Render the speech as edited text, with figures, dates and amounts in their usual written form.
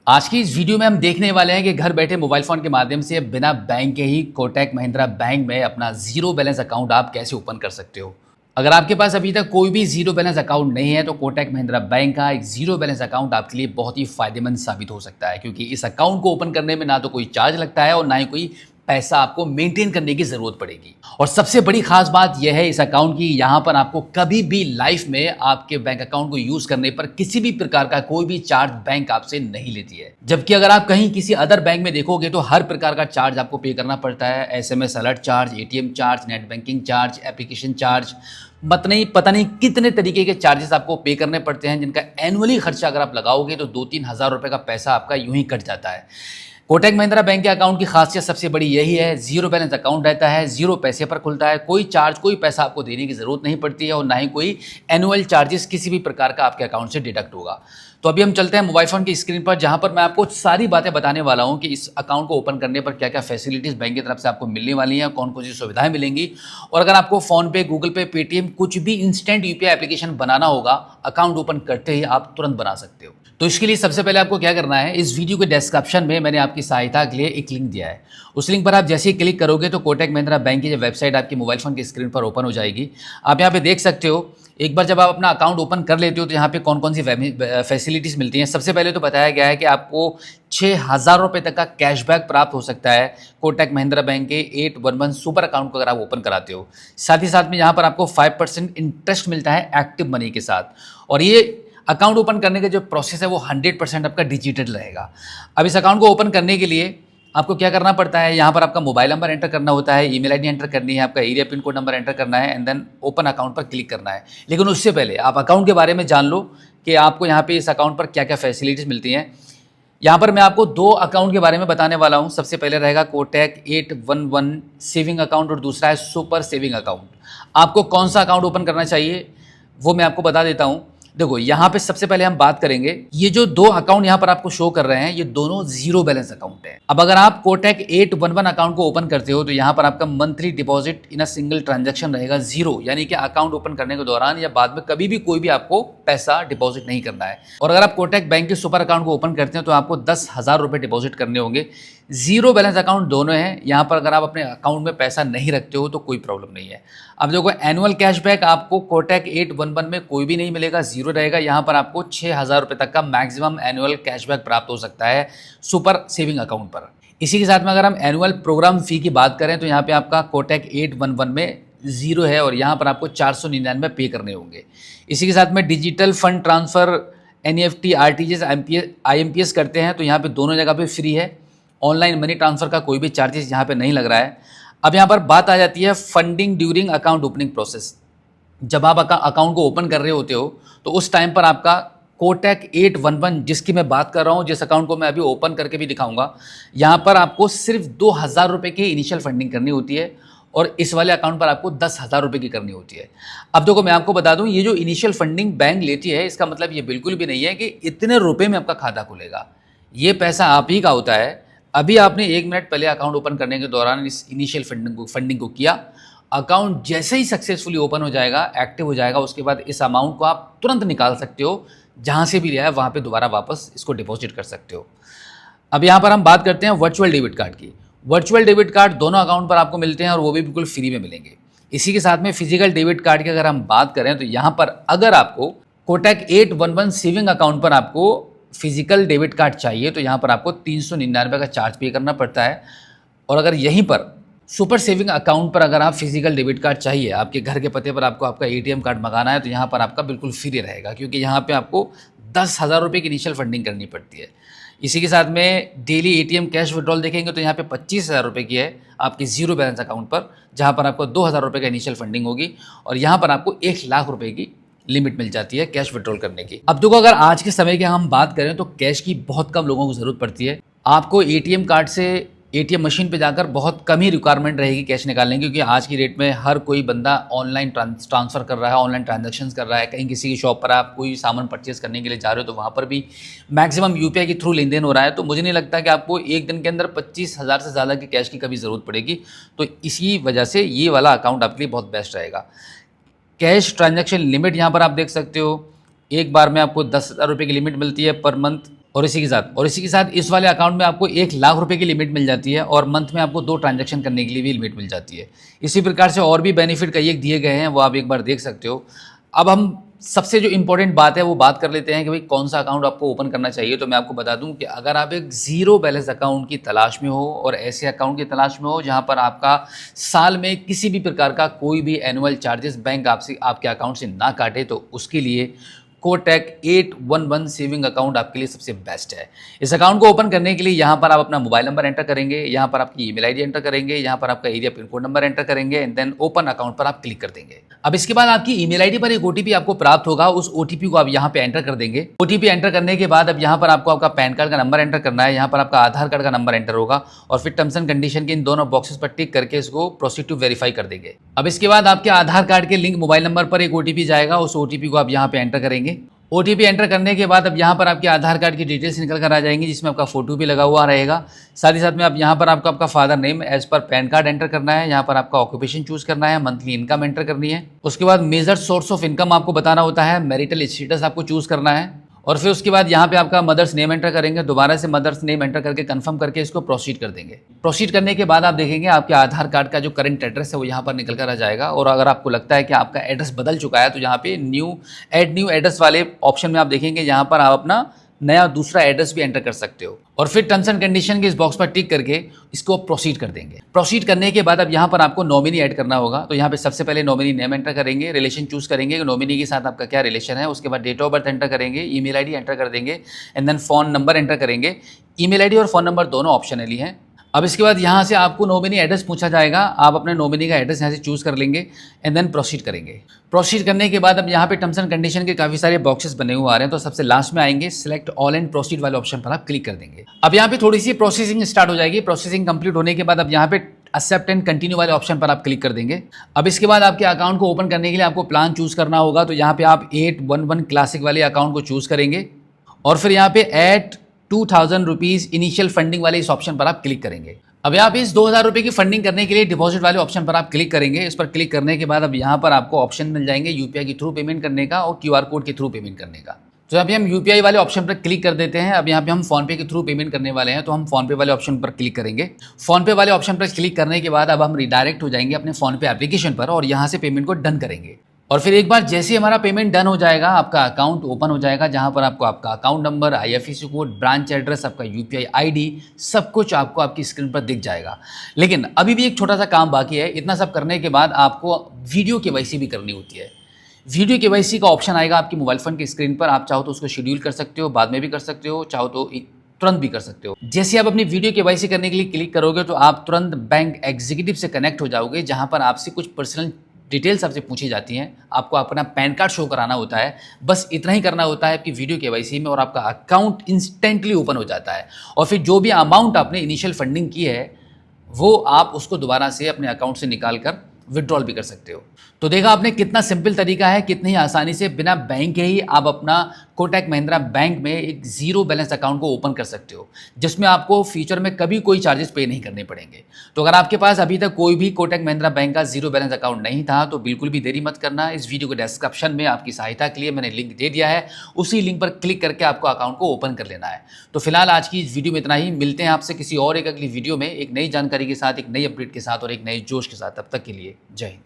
आज की इस वीडियो में हम देखने वाले हैं कि घर बैठे मोबाइल फ़ोन के माध्यम से बिना बैंक के ही कोटक महिंद्रा बैंक में अपना ज़ीरो बैलेंस अकाउंट आप कैसे ओपन कर सकते हो। अगर आपके पास अभी तक कोई भी ज़ीरो बैलेंस अकाउंट नहीं है तो कोटक महिंद्रा बैंक का एक ज़ीरो बैलेंस अकाउंट आपके लिए बहुत ही फ़ायदेमंद साबित हो सकता है, क्योंकि इस अकाउंट को ओपन करने में ना तो कोई चार्ज लगता है और ना ही कोई पैसा आपको मेंटेन करने की ज़रूरत पड़ेगी। और सबसे बड़ी खास बात यह है इस अकाउंट की, यहाँ पर आपको कभी भी लाइफ में आपके बैंक अकाउंट को यूज़ करने पर किसी भी प्रकार का कोई भी चार्ज बैंक आपसे नहीं लेती है। जबकि अगर आप कहीं किसी अदर बैंक में देखोगे तो हर प्रकार का चार्ज आपको पे करना पड़ता है। SMS alert charge, ATM charge, net banking charge, application charge, पता नहीं कितने तरीके के चार्जेस आपको पे करने पड़ते हैं, जिनका एनुअली खर्चा अगर आप लगाओगे तो 2-3 हज़ार रुपये का पैसा आपका यूं ही कट जाता है। कोटक महिंद्रा बैंक के अकाउंट की खासियत सबसे बड़ी यही है, जीरो बैलेंस अकाउंट रहता है, जीरो पैसे पर खुलता है, कोई चार्ज कोई पैसा आपको देने की ज़रूरत नहीं पड़ती है और ना ही कोई एनुअल चार्जेस किसी भी प्रकार का आपके अकाउंट से डिडक्ट होगा। तो अभी हम चलते हैं मोबाइल फ़ोन की स्क्रीन पर, जहां पर मैं आपको सारी बातें बताने वाला हूं कि इस अकाउंट को ओपन करने पर क्या क्या फैसिलिटीज़ बैंक की तरफ से आपको मिलने वाली हैं, कौन कौन सी सुविधाएं मिलेंगी। और अगर आपको फ़ोनपे, गूगल पे, पेटीएम कुछ भी इंस्टेंट यूपीआई एप्लीकेशन बनाना होगा, अकाउंट ओपन करते ही आप तुरंत बना सकते हो। तो इसके लिए सबसे पहले आपको क्या करना है, इस वीडियो के डिस्क्रिप्शन में मैंने आपकी सहायता के लिए एक लिंक दिया है। उस लिंक पर आप जैसे ही क्लिक करोगे तो कोटक महिंद्रा बैंक की जो वेबसाइट आपकी मोबाइल फ़ोन की स्क्रीन पर ओपन हो जाएगी। आप यहाँ पे देख सकते हो, एक बार जब आप अपना अकाउंट ओपन कर लेते हो तो यहाँ पे कौन कौन सी फैसिलिटीज़ मिलती हैं। सबसे पहले तो बताया गया है कि आपको 6,000 रुपये तक का कैशबैक प्राप्त हो सकता है कोटक महिंद्रा बैंक के 811 सुपर अकाउंट को अगर आप ओपन कराते हो। साथ ही साथ में यहाँ पर आपको 5% इंटरेस्ट मिलता है एक्टिव मनी के साथ। और ये अकाउंट ओपन करने का जो प्रोसेस है वो 100% आपका डिजिटल रहेगा। अब इस अकाउंट को ओपन करने के लिए आपको क्या करना पड़ता है, यहाँ पर आपका मोबाइल नंबर एंटर करना होता है, ईमेल आईडी एंटर करनी है, आपका area pin code number enter करना है एंड देन ओपन अकाउंट पर क्लिक करना है। लेकिन उससे पहले आप अकाउंट के बारे में जान लो कि आपको यहाँ पे इस अकाउंट पर क्या क्या फैसिलिटीज़ मिलती हैं। यहाँ पर मैं आपको 2 अकाउंट के बारे में बताने वाला हूँ। सबसे पहले रहेगा कोटक 811 सेविंग अकाउंट और दूसरा है सुपर सेविंग अकाउंट। आपको कौन सा अकाउंट ओपन करना चाहिए वो मैं आपको बता देता हूँ। देखो, यहाँ पे सबसे पहले हम बात करेंगे, ये जो 2 अकाउंट यहाँ पर आपको शो कर रहे हैं ये दोनों जीरो बैलेंस अकाउंट है। अब अगर आप कोटक 811 अकाउंट को ओपन करते हो तो यहाँ पर आपका monthly deposit in a single transaction रहेगा जीरो, यानी कि अकाउंट ओपन करने के दौरान या बाद में कभी भी कोई भी आपको पैसा डिपॉजिट नहीं करना है। और अगर आप कोटक बैंक के सुपर अकाउंट को ओपन करते हैं तो आपको 10,000 रुपये डिपॉजिट करने होंगे। जीरो बैलेंस अकाउंट दोनों हैं। यहाँ पर अगर आप अपने अकाउंट में पैसा नहीं रखते हो तो कोई प्रॉब्लम नहीं है। अब देखो, एनुअल कैशबैक आपको कोटक 811 में कोई भी नहीं मिलेगा, जीरो रहेगा। यहाँ पर आपको 6,000 रुपये तक का मैक्सिमम एनुअल कैशबैक प्राप्त हो सकता है सुपर सेविंग अकाउंट पर। इसी के साथ में अगर हम एनुअल प्रोग्राम फ़ी की बात करें तो यहाँ पे आपका कोटक 811 में जीरो है और यहाँ पर आपको 499 पे करने होंगे। इसी के साथ में digital fund transfer, NEFT, RTGS, IMPS करते हैं तो यहाँ पे दोनों जगह पे फ्री है। ऑनलाइन मनी ट्रांसफ़र का कोई भी चार्जेस यहाँ पे नहीं लग रहा है। अब यहाँ पर बात आ जाती है funding during account opening process. जब आप अकाउंट को ओपन कर रहे होते हो तो उस टाइम पर आपका कोटक 811 जिसकी मैं बात कर रहा हूँ, जिस अकाउंट को मैं अभी ओपन करके भी दिखाऊंगा, यहाँ पर आपको सिर्फ 2,000 रुपये की इनिशियल फंडिंग करनी होती है और इस वाले अकाउंट पर आपको 10,000 रुपये की करनी होती है। अब देखो, मैं आपको बता दूं, ये जो इनिशियल फंडिंग बैंक लेती है इसका मतलब ये बिल्कुल भी नहीं है कि इतने रुपए में आपका खाता खुलेगा। ये पैसा आप ही का होता है। अभी आपने 1 मिनट पहले अकाउंट ओपन करने के दौरान इस इनिशियल फंडिंग को किया, अकाउंट जैसे ही सक्सेसफुली ओपन हो जाएगा, एक्टिव हो जाएगा, उसके बाद इस अमाउंट को आप तुरंत निकाल सकते हो। जहाँ से भी लिया है वहाँ पे दोबारा वापस इसको डिपॉजिट कर सकते हो। अब यहाँ पर हम बात करते हैं वर्चुअल डेबिट कार्ड की। वर्चुअल डेबिट कार्ड दोनों अकाउंट पर आपको मिलते हैं और वो भी बिल्कुल फ्री में मिलेंगे। इसी के साथ में फिजिकल डेबिट कार्ड की अगर हम बात करें तो यहाँ पर अगर आपको कोटक 811 सेविंग अकाउंट पर आपको फिजिकल डेबिट कार्ड चाहिए तो यहाँ पर आपको 399 का चार्ज पे करना पड़ता है। और अगर यहीं पर सुपर सेविंग अकाउंट पर अगर आप फिजिकल डेबिट कार्ड चाहिए, आपके घर के पते पर आपको आपका ATM कार्ड मंगाना है तो यहाँ पर आपका बिल्कुल फ्री रहेगा, क्योंकि यहाँ पे आपको 10,000 रुपये की इनिशियल फंडिंग करनी पड़ती है। इसी के साथ में डेली ATM कैश विड्रॉल देखेंगे तो यहाँ पे 25,000 रुपये की है आपके जीरो बैलेंस अकाउंट पर, जहाँ पर आपको 2,000 रुपये का इनिशियल फंडिंग होगी और यहाँ पर आपको 1,00,000 रुपये की लिमिट मिल जाती है कैश विड्रॉल करने की। अब देखो, अगर आज के समय की हम बात करें तो कैश की बहुत कम लोगों को ज़रूरत पड़ती है। आपको ATM कार्ड से ATM मशीन पे जाकर बहुत कम ही रिक्वायरमेंट रहेगी कैश निकालने की, क्योंकि आज की डेट में हर कोई बंदा ऑनलाइन ट्रांसफ़र कर रहा है, ऑनलाइन ट्रांजैक्शंस कर रहा है। कहीं किसी की शॉप पर आप कोई सामान परचेज़ करने के लिए जा रहे हो तो वहाँ पर भी मैक्सिमम UPI के थ्रू लेन देन हो रहा है। तो मुझे नहीं लगता कि आपको एक दिन के अंदर 25,000 से ज़्यादा की कैश की कभी ज़रूरत पड़ेगी। तो इसी वजह से ये वाला अकाउंट आपके लिए बहुत बेस्ट रहेगा। कैश ट्रांजैक्शन लिमिट यहाँ पर आप देख सकते हो, एक बार में आपको 10,000 रुपये की लिमिट मिलती है पर मंथ। और इसी के साथ इस वाले अकाउंट में आपको 1 लाख रुपए की लिमिट मिल जाती है और मंथ में आपको 2 ट्रांजैक्शन करने के लिए भी लिमिट मिल जाती है। इसी प्रकार से और भी बेनिफिट कई एक दिए गए हैं, वो आप एक बार देख सकते हो। अब हम सबसे जो इम्पोर्टेंट बात है वो बात कर लेते हैं कि भाई कौन सा अकाउंट आपको ओपन करना चाहिए। तो मैं आपको बता दूं कि अगर आप एक ज़ीरो बैलेंस अकाउंट की तलाश में हो और ऐसे अकाउंट की तलाश में हो जहां पर आपका साल में किसी भी प्रकार का कोई भी एनुअल चार्जेस बैंक आपसे आपके अकाउंट से ना काटे, तो उसके लिए कोटक 811 सेविंग अकाउंट आपके लिए सबसे बेस्ट है। इस अकाउंट को ओपन करने के लिए यहाँ पर आप अपना मोबाइल नंबर एंटर करेंगे, यहाँ पर आपकी ईमेल आईडी एंटर करेंगे, यहाँ पर आपका area pin code number enter करेंगे एंड देन ओपन अकाउंट पर आप क्लिक कर देंगे। अब इसके बाद आपकी ईमेल आईडी पर एक ओटीपी आपको प्राप्त होगा, उस ओटीपी को आप यहाँ पे एंटर कर देंगे। ओटीपी एंटर करने के बाद अब यहाँ पर आपको आपका पैन कार्ड का नंबर एंटर करना है, यहाँ पर आपका आधार कार्ड का नंबर एंटर होगा और फिर टर्म्स एंड कंडीशन के इन दोनों बॉक्सेस पर टिक करके इसको प्रोसीड टू वेरीफाई कर देंगे। अब इसके बाद आपके आधार कार्ड के लिंक मोबाइल नंबर पर एक ओटीपी जाएगा, उस ओटीपी को आप यहाँ पे एंटर करेंगे। ओटीपी एंटर करने के बाद अब यहाँ पर आपके आधार कार्ड की डिटेल्स निकल कर आ जाएंगी, जिसमें आपका फोटो भी लगा हुआ रहेगा। साथ ही साथ में अब यहाँ पर आपको आपका father name as per PAN card enter करना है, यहाँ पर आपका ऑक्यूपेशन चूज करना है, मंथली इनकम एंटर करनी है। उसके बाद मेजर सोर्स ऑफ इनकम आपको बताना होता है, मैरिटल स्टेटस आपको चूज करना है और फिर उसके बाद यहाँ पे आपका मदर्स नेम एंटर करेंगे। दोबारा से मदर्स नेम एंटर करके कंफर्म करके इसको प्रोसीड कर देंगे। प्रोसीड करने के बाद आप देखेंगे आपके आधार कार्ड का जो करंट एड्रेस है वो यहाँ पर निकल कर आ जाएगा और अगर आपको लगता है कि आपका एड्रेस बदल चुका है तो यहाँ पे ऐड न्यू एड्रेस वाले ऑप्शन में आप देखेंगे यहाँ पर आप अपना नया दूसरा एड्रेस भी एंटर कर सकते हो और फिर टर्म्स एंड कंडीशन के इस बॉक्स पर टिक करके इसको प्रोसीड कर देंगे। प्रोसीड करने के बाद अब यहाँ पर आपको नॉमिनी ऐड करना होगा, तो यहाँ पे सबसे पहले नॉमिनी नेम एंटर करेंगे, रिलेशन चूज करेंगे कि नॉमिनी के साथ आपका क्या रिलेशन है। उसके बाद डेट ऑफ बर्थ एंटर करेंगे, ईमेल आईडी एंटर कर देंगे and then phone number enter करेंगे। ईमेल आईडी और फोन नंबर दोनों ऑप्शनली हैं। अब इसके बाद यहाँ से आपको नॉमिनी एड्रेस पूछा जाएगा, आप अपने नॉमिनी का एड्रेस यहाँ से चूज कर लेंगे एंड देन प्रोसीड करेंगे। प्रोसीड करने के बाद अब यहाँ पे टर्म्स एंड कंडीशन के काफी सारे बॉक्सेस बने हुए आ रहे हैं, तो सबसे लास्ट में आएंगे सिलेक्ट ऑल एंड प्रोसीड वाले ऑप्शन पर आप क्लिक कर देंगे। अब यहाँ पे थोड़ी सी प्रोसेसिंग स्टार्ट हो जाएगी। प्रोसेसिंग कंप्लीट होने के बाद अब यहाँ पे एक्सेप्ट एंड कंटिन्यू वाले ऑप्शन पर आप क्लिक कर देंगे। अब इसके बाद आपके अकाउंट को ओपन करने के लिए आपको प्लान चूज करना होगा, तो यहाँ पे आप 811 क्लासिक वाले अकाउंट को चूज करेंगे और फिर यहाँ पे एट 2000 रुपीज इनिशियल फंडिंग वाले इस ऑप्शन पर आप क्लिक करेंगे। अब यहाँ पे इस 2000 रुपये की फंडिंग करने के लिए डिपॉजिट वाले ऑप्शन पर आप क्लिक करेंगे। इस पर क्लिक करने के बाद अब यहाँ पर आपको ऑप्शन मिल जाएंगे यूपीआई के थ्रू पेमेंट करने का और क्यूआर कोड के थ्रू पेमेंट करने का। तो यहाँ पे हम यूपीआई वाले ऑप्शन पर क्लिक कर देते हैं। अब यहाँ पे हम फोनपे के थ्रू पेमेंट करने वाले हैं, तो हम फोनपे वाले ऑप्शन पर क्लिक करेंगे। फोनपे वाले ऑप्शन पर क्लिक करने के बाद अब हम रिडायरेक्ट हो जाएंगे अपने फोनपे एप्लीकेशन पर और यहाँ से पेमेंट को डन करेंगे। और फिर एक बार जैसे हमारा पेमेंट डन हो जाएगा, आपका अकाउंट ओपन हो जाएगा, जहां पर आपको आपका account number, IFSC code, branch address, आपका यूपीआई आईडी सब कुछ आपको आपकी स्क्रीन पर दिख जाएगा। लेकिन अभी भी एक छोटा सा काम बाकी है। इतना सब करने के बाद आपको वीडियो केवाईसी भी करनी होती है। वीडियो केवाईसी का ऑप्शन आएगा आपकी मोबाइल फोन की स्क्रीन पर। आप चाहो तो उसको शेड्यूल कर सकते हो, बाद में भी कर सकते हो, चाहो तो तुरंत भी कर सकते हो। जैसे आप अपनी वीडियो केवाईसी करने के लिए क्लिक करोगे तो आप तुरंत बैंक एग्जीक्यूटिव से कनेक्ट हो जाओगे, जहां पर आपसे कुछ पर्सनल डिटेल्स आपसे पूछी जाती हैं। आपको अपना पैन कार्ड शो कराना होता है, बस इतना ही करना होता है आपकी वीडियो केवाईसी में और आपका अकाउंट इंस्टेंटली ओपन हो जाता है। और फिर जो भी अमाउंट आपने इनिशियल फंडिंग की है वो आप उसको दोबारा से अपने अकाउंट से निकाल कर विड्रॉल भी कर सकते हो। तो देखा आपने कितना सिंपल तरीका है, कितनी आसानी से बिना बैंक के ही आप अपना कोटक महिंद्रा बैंक में एक जीरो बैलेंस अकाउंट को ओपन कर सकते हो, जिसमें आपको फ्यूचर में कभी कोई चार्जेस पे नहीं करने पड़ेंगे। तो अगर आपके पास अभी तक कोई भी कोटक महिंद्रा बैंक का जीरो बैलेंस अकाउंट नहीं था तो बिल्कुल भी देरी मत करना। इस वीडियो के डिस्क्रिप्शन में आपकी सहायता के लिए मैंने लिंक दे दिया है, उसी लिंक पर क्लिक करके आपको अकाउंट को ओपन कर लेना है। तो फिलहाल आज की इस वीडियो में इतना ही। मिलते हैं आपसे किसी और एक अगली वीडियो में एक नई जानकारी के साथ, एक नई अपडेट के साथ और एक नए जोश के साथ। तब तक के लिए जय हिंद।